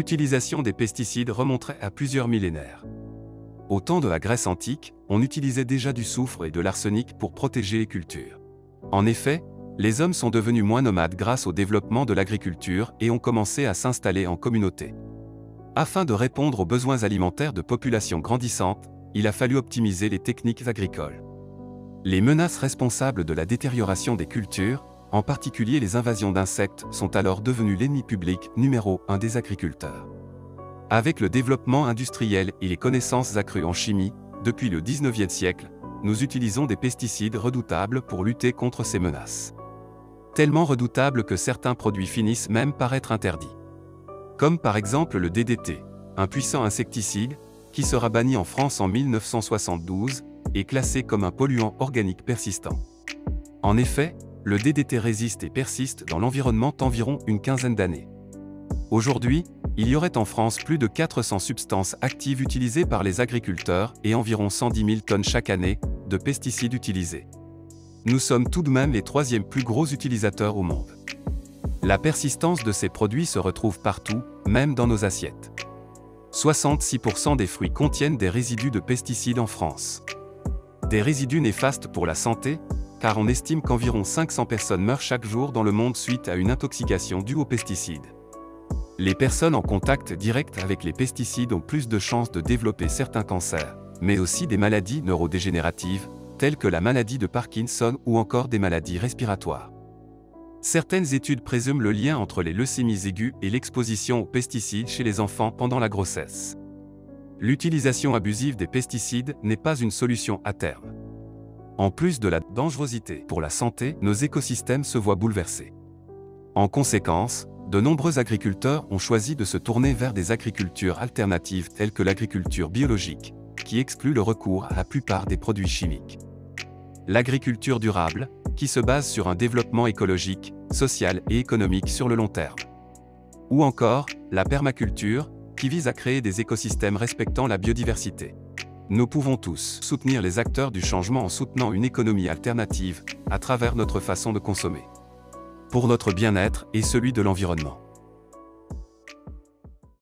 L'utilisation des pesticides remonterait à plusieurs millénaires. Au temps de la Grèce antique, on utilisait déjà du soufre et de l'arsenic pour protéger les cultures. En effet, les hommes sont devenus moins nomades grâce au développement de l'agriculture et ont commencé à s'installer en communauté. Afin de répondre aux besoins alimentaires de populations grandissantes, il a fallu optimiser les techniques agricoles. Les menaces responsables de la détérioration des cultures, en particulier les invasions d'insectes, sont alors devenues l'ennemi public numéro 1 des agriculteurs. Avec le développement industriel et les connaissances accrues en chimie, depuis le 19e siècle, nous utilisons des pesticides redoutables pour lutter contre ces menaces. Tellement redoutables que certains produits finissent même par être interdits. Comme par exemple le DDT, un puissant insecticide, qui sera banni en France en 1972, et classé comme un polluant organique persistant. En effet, le DDT résiste et persiste dans l'environnement environ une quinzaine d'années. Aujourd'hui, il y aurait en France plus de 400 substances actives utilisées par les agriculteurs et environ 110 000 tonnes chaque année de pesticides utilisés. Nous sommes tout de même les troisièmes plus gros utilisateurs au monde. La persistance de ces produits se retrouve partout, même dans nos assiettes. 66% des fruits contiennent des résidus de pesticides en France. Des résidus néfastes pour la santé, car on estime qu'environ 500 personnes meurent chaque jour dans le monde suite à une intoxication due aux pesticides. Les personnes en contact direct avec les pesticides ont plus de chances de développer certains cancers, mais aussi des maladies neurodégénératives, telles que la maladie de Parkinson ou encore des maladies respiratoires. Certaines études présument le lien entre les leucémies aiguës et l'exposition aux pesticides chez les enfants pendant la grossesse. L'utilisation abusive des pesticides n'est pas une solution à terme. En plus de la dangerosité pour la santé, nos écosystèmes se voient bouleversés. En conséquence, de nombreux agriculteurs ont choisi de se tourner vers des agricultures alternatives telles que l'agriculture biologique, qui exclut le recours à la plupart des produits chimiques. L'agriculture durable, qui se base sur un développement écologique, social et économique sur le long terme. Ou encore, la permaculture, qui vise à créer des écosystèmes respectant la biodiversité. Nous pouvons tous soutenir les acteurs du changement en soutenant une économie alternative, à travers notre façon de consommer. Pour notre bien-être et celui de l'environnement.